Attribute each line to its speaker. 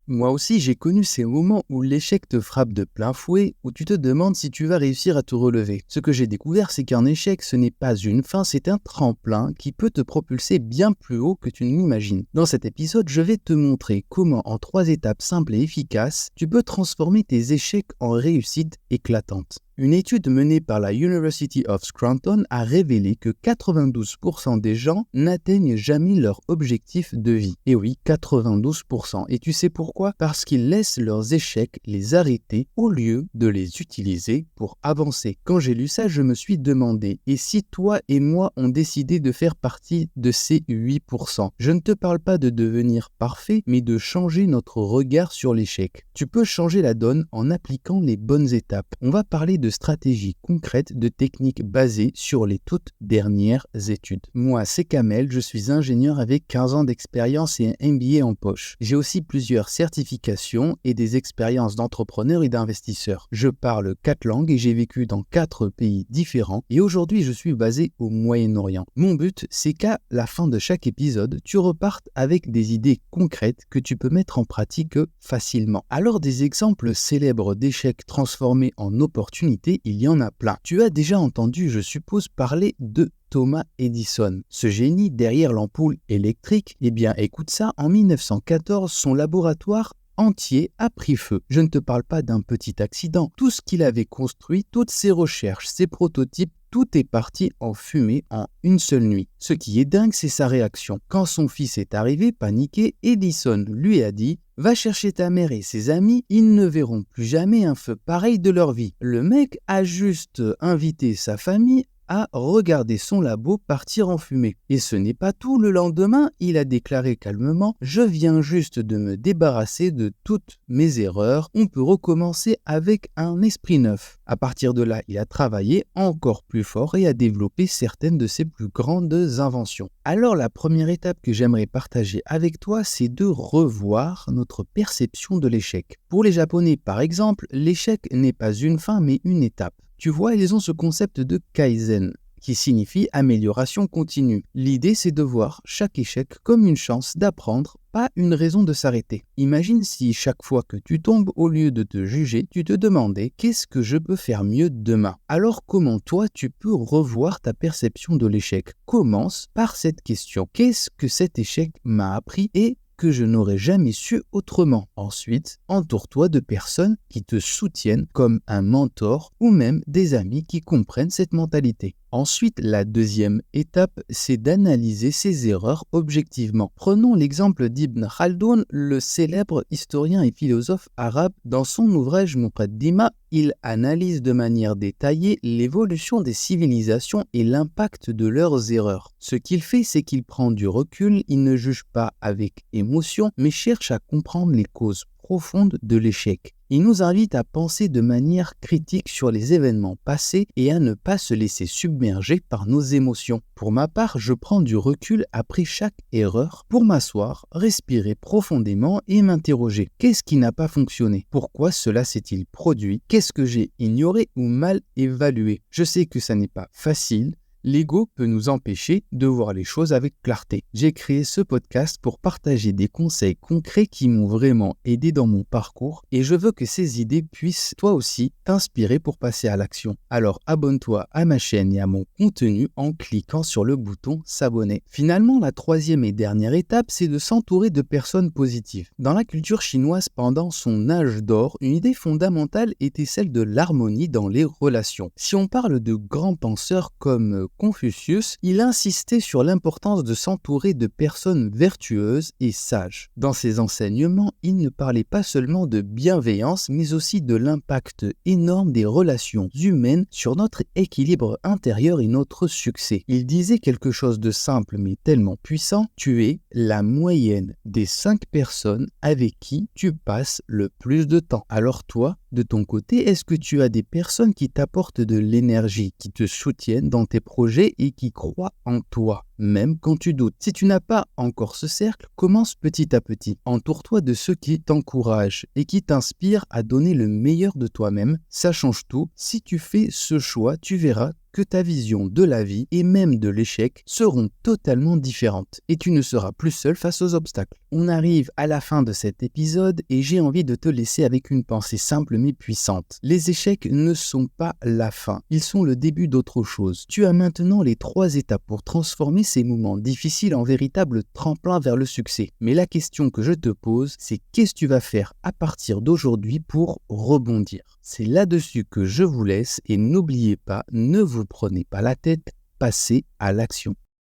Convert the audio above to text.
Speaker 1: Moi aussi, j'ai connu ces moments où l'échec te frappe de plein fouet, où tu te demandes si tu vas réussir à te relever. Ce que j'ai découvert, c'est qu'un échec, ce n'est pas une fin, c'est un tremplin qui peut te propulser bien plus haut que tu ne l'imagines. Dans cet épisode, je vais te montrer comment, en 3 étapes simples et efficaces, tu peux transformer tes échecs en réussites éclatantes. Une étude menée par la University of Scranton a révélé que 92% des gens n'atteignent jamais leur objectif de vie. Et oui, 92%. Et tu sais pourquoi ? Parce qu'ils laissent leurs échecs les arrêter au lieu de les utiliser pour avancer. Quand j'ai lu ça, je me suis demandé, et si toi et moi on décidé de faire partie de ces 8%? Je ne te parle pas de devenir parfait, mais de changer notre regard sur l'échec. Tu peux changer la donne en appliquant les bonnes étapes. On va parler de stratégies concrètes, de techniques basées sur les toutes dernières études. Moi, c'est Kamel, je suis ingénieur avec 15 ans d'expérience et un MBA en poche. J'ai aussi plusieurs certifications et des expériences d'entrepreneur et d'investisseur. Je parle 4 langues et j'ai vécu dans 4 pays différents et aujourd'hui je suis basé au Moyen-Orient. Mon but, c'est qu'à la fin de chaque épisode, tu repartes avec des idées concrètes que tu peux mettre en pratique facilement. Alors des exemples célèbres d'échecs transformés en opportunités, il y en a plein. Tu as déjà entendu, je suppose, parler de Thomas Edison. Ce génie derrière l'ampoule électrique, eh bien écoute ça, en 1914, son laboratoire entier a pris feu. Je ne te parle pas d'un petit accident. Tout ce qu'il avait construit, toutes ses recherches, ses prototypes, tout est parti en fumée en une seule nuit. Ce qui est dingue, c'est sa réaction. Quand son fils est arrivé, paniqué, Edison lui a dit « Va chercher ta mère et ses amis, ils ne verront plus jamais un feu pareil de leur vie. » Le mec a juste invité sa famille à regarder son labo partir en fumée. Et ce n'est pas tout, le lendemain, il a déclaré calmement « Je viens juste de me débarrasser de toutes mes erreurs, on peut recommencer avec un esprit neuf. » À partir de là, il a travaillé encore plus fort et a développé certaines de ses plus grandes inventions. Alors la première étape que j'aimerais partager avec toi, c'est de revoir notre perception de l'échec. Pour les Japonais par exemple, l'échec n'est pas une fin mais une étape. Tu vois, ils ont ce concept de Kaizen, qui signifie amélioration continue. L'idée, c'est de voir chaque échec comme une chance d'apprendre, pas une raison de s'arrêter. Imagine si chaque fois que tu tombes, au lieu de te juger, tu te demandais « Qu'est-ce que je peux faire mieux demain ?» Alors comment toi, tu peux revoir ta perception de l'échec ? Commence par cette question. Qu'est-ce que cet échec m'a appris et que je n'aurais jamais su autrement. Ensuite, entoure-toi de personnes qui te soutiennent comme un mentor ou même des amis qui comprennent cette mentalité. Ensuite, la deuxième étape, c'est d'analyser ses erreurs objectivement. Prenons l'exemple d'Ibn Khaldoun, le célèbre historien et philosophe arabe. Dans son ouvrage Muqaddima, il analyse de manière détaillée l'évolution des civilisations et l'impact de leurs erreurs. Ce qu'il fait, c'est qu'il prend du recul, il ne juge pas avec émotion, mais cherche à comprendre les causes profondes de l'échec. Il nous invite à penser de manière critique sur les événements passés et à ne pas se laisser submerger par nos émotions. Pour ma part, je prends du recul après chaque erreur pour m'asseoir, respirer profondément et m'interroger. Qu'est-ce qui n'a pas fonctionné ? Pourquoi cela s'est-il produit ? Qu'est-ce que j'ai ignoré ou mal évalué ? Je sais que ça n'est pas facile. L'ego peut nous empêcher de voir les choses avec clarté. J'ai créé ce podcast pour partager des conseils concrets qui m'ont vraiment aidé dans mon parcours et je veux que ces idées puissent toi aussi t'inspirer pour passer à l'action. Alors abonne-toi à ma chaîne et à mon contenu en cliquant sur le bouton s'abonner. Finalement, la troisième et dernière étape, c'est de s'entourer de personnes positives. Dans la culture chinoise, pendant son âge d'or, une idée fondamentale était celle de l'harmonie dans les relations. Si on parle de grands penseurs comme Confucius, il insistait sur l'importance de s'entourer de personnes vertueuses et sages. Dans ses enseignements, il ne parlait pas seulement de bienveillance, mais aussi de l'impact énorme des relations humaines sur notre équilibre intérieur et notre succès. Il disait quelque chose de simple mais tellement puissant, tu es la moyenne des 5 personnes avec qui tu passes le plus de temps. Alors toi, de ton côté, est-ce que tu as des personnes qui t'apportent de l'énergie, qui te soutiennent dans tes projets et qui croient en toi, même quand tu doutes? Si tu n'as pas encore ce cercle, commence petit à petit. Entoure-toi de ceux qui t'encouragent et qui t'inspirent à donner le meilleur de toi-même. Ça change tout. Si tu fais ce choix, tu verras que ta vision de la vie et même de l'échec seront totalement différentes et tu ne seras plus seul face aux obstacles. On arrive à la fin de cet épisode et j'ai envie de te laisser avec une pensée simple mais puissante. Les échecs ne sont pas la fin, ils sont le début d'autre chose. Tu as maintenant les 3 étapes pour transformer ces moments difficiles en véritable tremplin vers le succès. Mais la question que je te pose, c'est qu'est-ce que tu vas faire à partir d'aujourd'hui pour rebondir? C'est là-dessus que je vous laisse et n'oubliez pas, ne vous prenez pas la tête, passez à l'action.